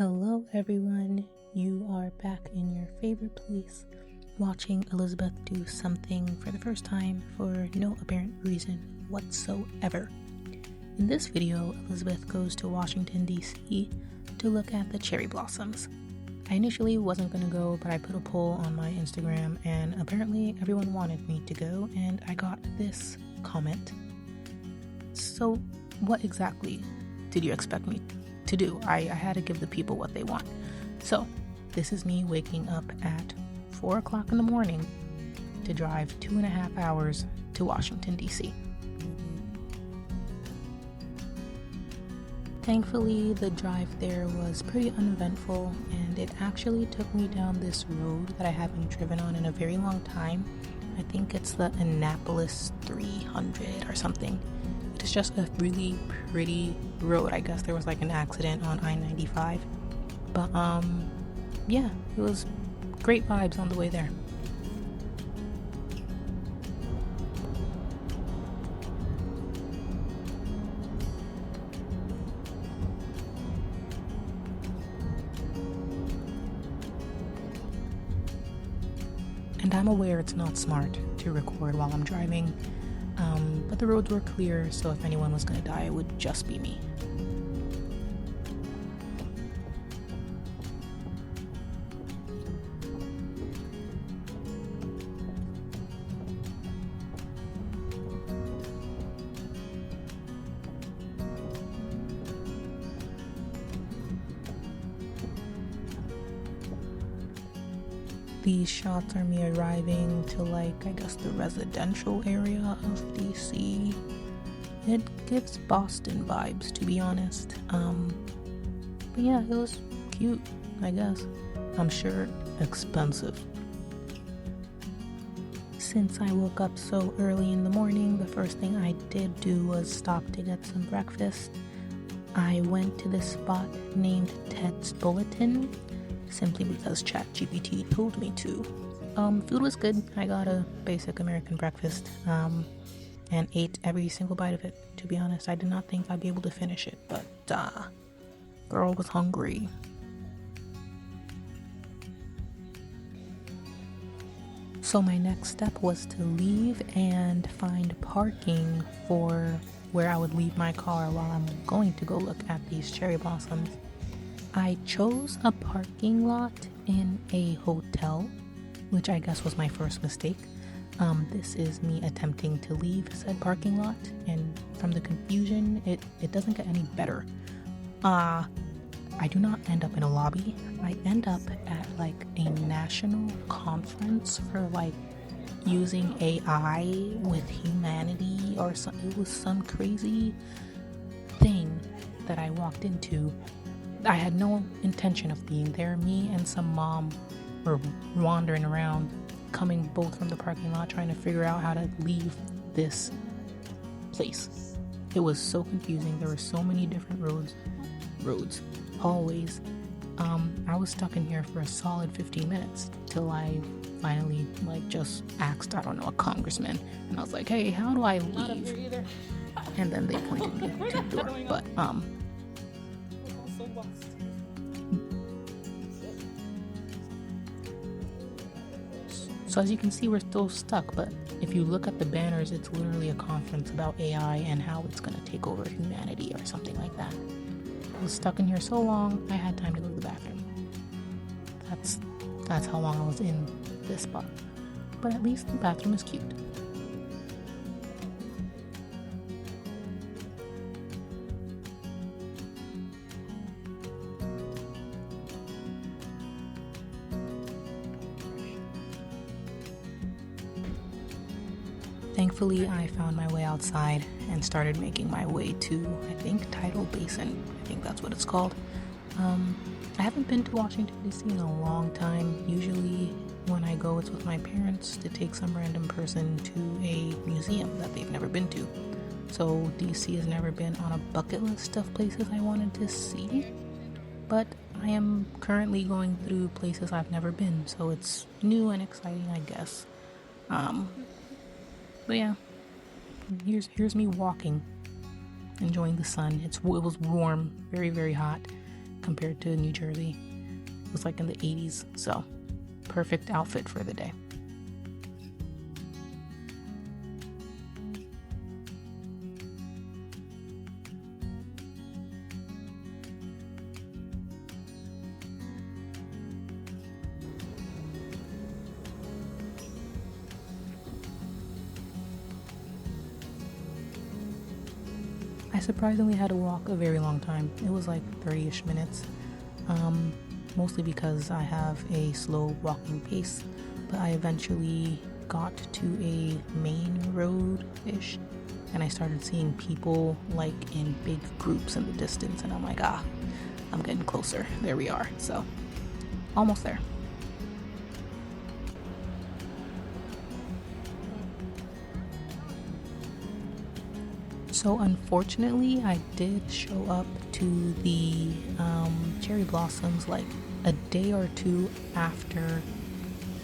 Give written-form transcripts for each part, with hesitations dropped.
Hello everyone, you are back in your favorite place, watching Elizabeth do something for the first time for no apparent reason whatsoever. In this video, Elizabeth goes to Washington, D.C. to look at the cherry blossoms. I initially wasn't going to go, but I put a poll on my Instagram and apparently everyone wanted me to go, and I got this comment. So what exactly did you expect me to do? I had to give the people what they want. So this is me waking up at 4 o'clock in the morning to drive 2.5 hours to Washington, D.C. Thankfully, the drive there was pretty uneventful, and it actually took me down this road that I haven't driven on in a very long time. I think it's the Annapolis 300 or something. It's just a really pretty road. I guess there was like an accident on I-95. But yeah, it was great vibes on the way there. And I'm aware it's not smart to record while I'm driving, but the roads were clear, so if anyone was gonna die, it would just be me. These shots are me arriving to I guess the residential area of DC. It gives Boston vibes, to be honest. But yeah, it was cute, I guess. I'm sure expensive. Since I woke up so early in the morning, the first thing I did do was stop to get some breakfast. I went to this spot named Ted's Bulletin, simply because ChatGPT told me to. Food was good. I got a basic American breakfast, and ate every single bite of it. To be honest, I did not think I'd be able to finish it, but girl was hungry. So my next step was to leave and find parking for where I would leave my car while I'm going to go look at these cherry blossoms. I chose a parking lot in a hotel, which I guess was my first mistake. This is me attempting to leave said parking lot, and from the confusion, it doesn't get any better. I do not end up in a lobby. I end up at a national conference for using AI with humanity or something. It was some crazy thing that I walked into. I had no intention of being there. Me and some mom were wandering around, coming both from the parking lot, trying to figure out how to leave this place. It was so confusing. There were so many different roads, hallways. I was stuck in here for a solid 15 minutes till I finally just asked, I don't know, a congressman, and I was like, hey, how do I leave? And then they pointed me to the door. But so as you can see, we're still stuck, but if you look at the banners, it's literally a conference about AI and how it's going to take over humanity or something like that. I was stuck in here so long, I had time to go to the bathroom. That's how long I was in this spot. But at least the bathroom is cute. Thankfully, I found my way outside and started making my way to, I think, Tidal Basin. I think that's what it's called. I haven't been to Washington, D.C. in a long time. Usually when I go, it's with my parents to take some random person to a museum that they've never been to. So D.C. has never been on a bucket list of places I wanted to see. But I am currently going through places I've never been, so it's new and exciting, I guess. But yeah, here's me walking, enjoying the sun. It was warm, very, very hot. compared to New Jersey. It was like in the 80s, so perfect outfit for the day. I surprisingly had to walk a very long time. It was like 30-ish minutes, mostly because I have a slow walking pace, but I eventually got to a main road-ish, and I started seeing people like in big groups in the distance, and I'm like, I'm getting closer. There we are. So, almost there. So unfortunately, I did show up to the cherry blossoms like a day or two after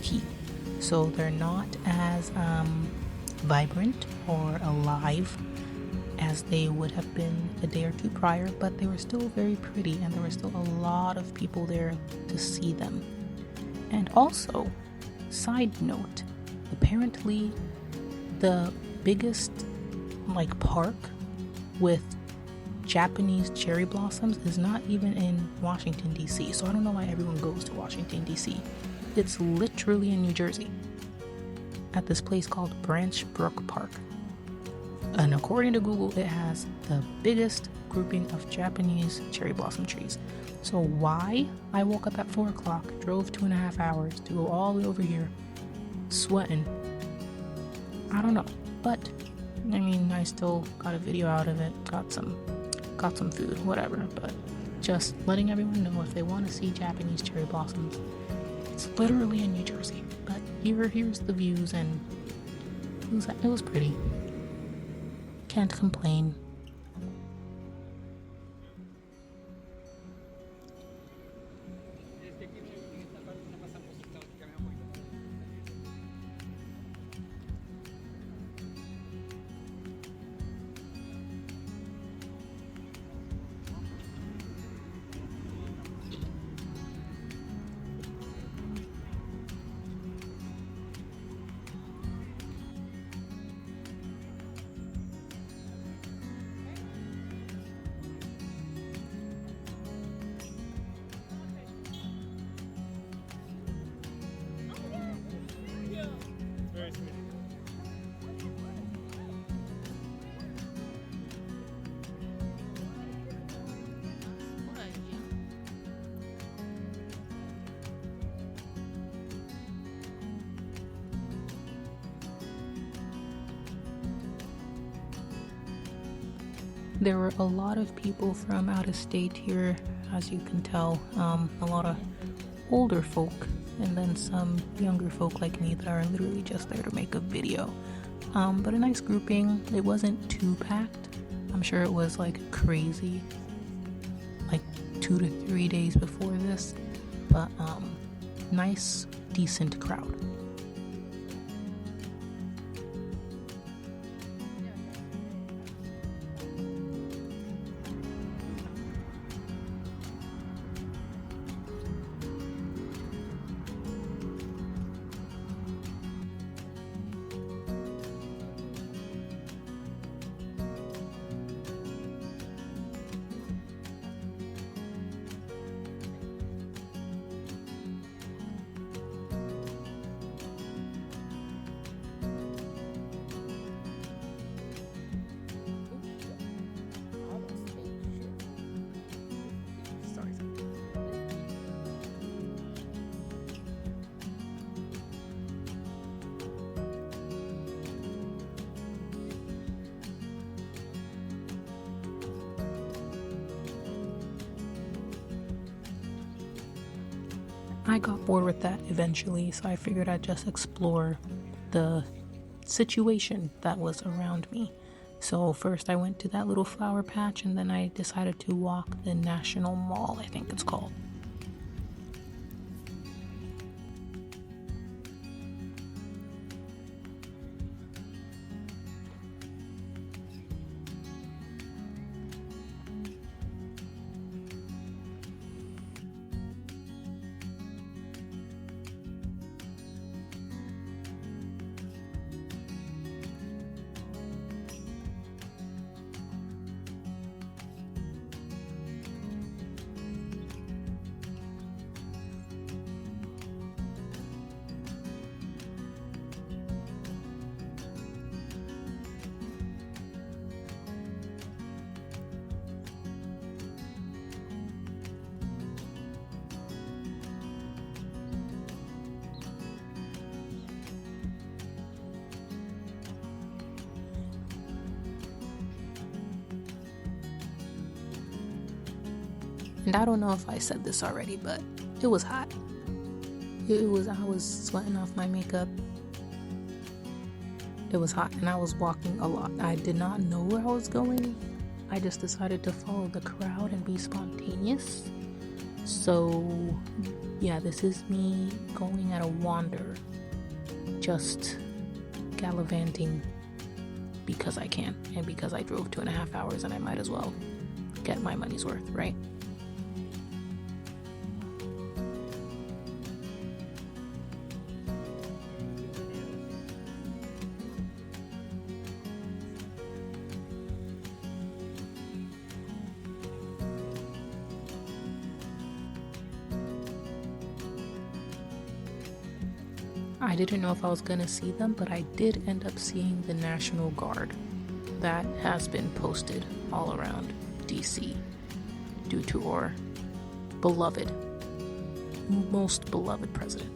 peak. So they're not as vibrant or alive as they would have been a day or two prior, but they were still very pretty and there were still a lot of people there to see them. And also, side note, apparently the biggest like park with Japanese cherry blossoms is not even in Washington DC. So I don't know why everyone goes to Washington DC. It's literally in New Jersey at this place called Branch Brook Park. And according to Google, it has the biggest grouping of Japanese cherry blossom trees. So why I woke up at 4 o'clock, drove 2.5 hours to go all the way over here, sweating, I don't know. But I mean, I still got a video out of it, got some food, whatever, but just letting everyone know if they want to see Japanese cherry blossoms, it's literally in New Jersey. But here's the views, and it was pretty. Can't complain. There were a lot of people from out of state here, as you can tell. A lot of older folk, and then some younger folk like me that are literally just there to make a video. But a nice grouping. It wasn't too packed. I'm sure it was like crazy, like 2 to 3 days before this, but nice, decent crowd. I got bored with that eventually, so I figured I'd just explore the situation that was around me. So first I went to that little flower patch, and then I decided to walk the National Mall, I think it's called. And I don't know if I said this already, but it was hot. I was sweating off my makeup. It was hot and I was walking a lot. I did not know where I was going. I just decided to follow the crowd and be spontaneous. So yeah, this is me going at a wander, just gallivanting because I can and because I drove 2.5 hours, and I might as well get my money's worth, right? I didn't know if I was gonna see them, but I did end up seeing the National Guard that has been posted all around DC due to our beloved, most beloved president.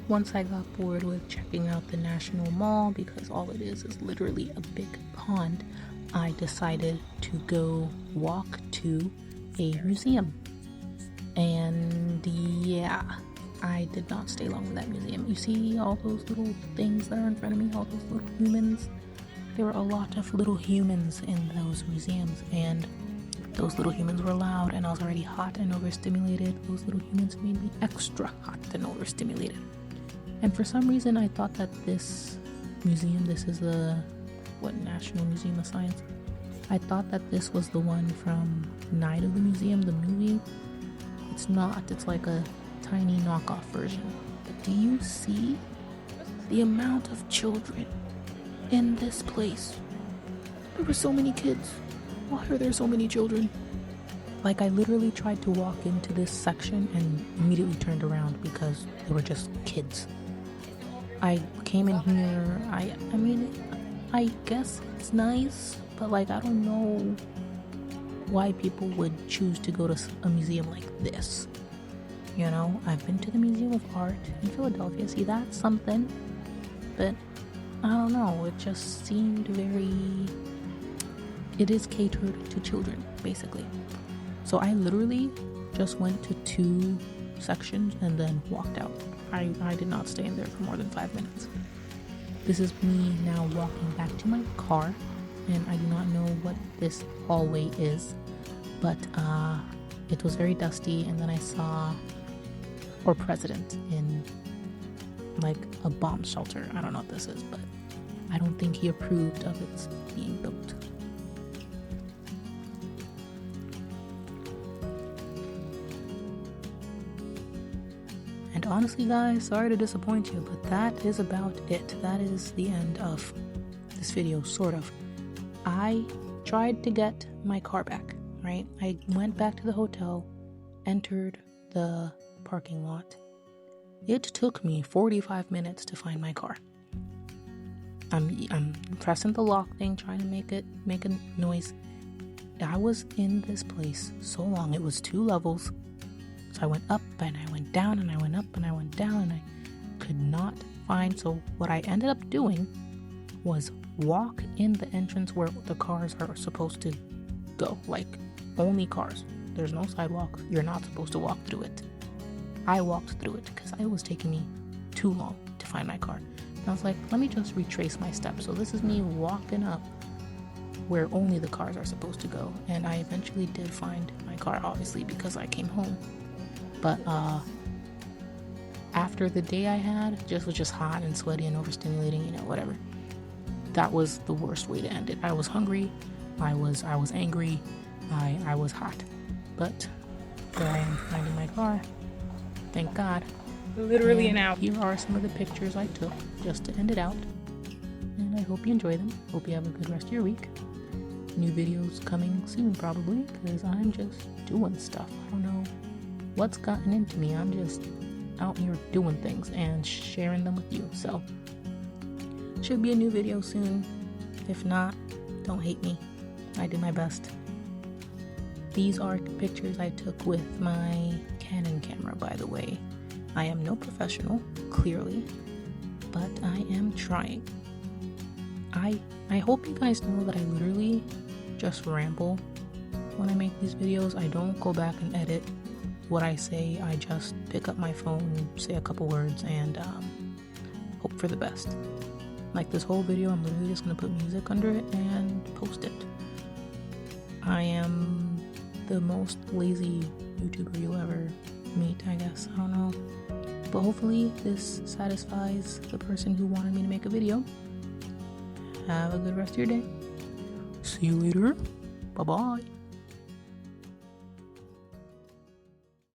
Once I got bored with checking out the National Mall, because all it is literally a big pond, I decided to go walk to a museum. And yeah, I did not stay long in that museum. You see all those little things that are in front of me, all those little humans? There were a lot of little humans in those museums, and those little humans were loud, and I was already hot and overstimulated. Those little humans made me extra hot and overstimulated. And for some reason, I thought that this museum, this is the, National Museum of Science? I thought that this was the one from Night of the Museum, the movie. It's not. It's like a tiny knockoff version. But do you see the amount of children in this place? There were so many kids. Why are there so many children? Like, I literally tried to walk into this section and immediately turned around because they were just kids. I came in here, I mean, I guess it's nice, but like, I don't know why people would choose to go to a museum like this. You know, I've been to the Museum of Art in Philadelphia. See, that's something, but I don't know, it just seemed it is catered to children, basically. So I literally just went to 2 sections and then walked out. I did not stay in there for more than 5 minutes. This is me now walking back to my car, and I do not know what this hallway is, but it was very dusty, and then I saw our president in like a bomb shelter. I don't know what this is, but I don't think he approved of its being built. And honestly, guys, sorry to disappoint you, but that is about it. That is the end of this video, sort of. I tried to get my car back, right? I went back to the hotel, entered the parking lot. It took me 45 minutes to find my car. I'm pressing the lock thing, trying to make a noise. I was in this place so long. It was 2 levels. So I went up and I went down and I went up and I went down and I could not find. So what I ended up doing was walk in the entrance where the cars are supposed to go. Like, only cars. There's no sidewalk. You're not supposed to walk through it. I walked through it because it was taking me too long to find my car. And I was like, let me just retrace my steps. So this is me walking up where only the cars are supposed to go. And I eventually did find my car, obviously, because I came home. But after the day I had, was just hot and sweaty and overstimulating, you know, whatever. That was the worst way to end it. I was hungry, I was angry, I was hot. But there I am finding my car. Thank God. Literally an hour. Here are some of the pictures I took just to end it out. And I hope you enjoy them. Hope you have a good rest of your week. New videos coming soon, probably, because I'm just doing stuff. I don't know what's gotten into me. out here doing things and sharing them with you. So should be a new video soon. If not, don't hate me. I did my best. These are pictures I took with my Canon camera, by the way. I am no professional, clearly, but I am trying. I hope you guys know that I literally just ramble when I make these videos. I don't go back and edit what I say. I just pick up my phone, say a couple words, and hope for the best. Like this whole video, I'm literally just gonna put music under it and post it. I am the most lazy YouTuber you'll ever meet, I guess. I don't know. But hopefully this satisfies the person who wanted me to make a video. Have a good rest of your day. See you later. Bye-bye.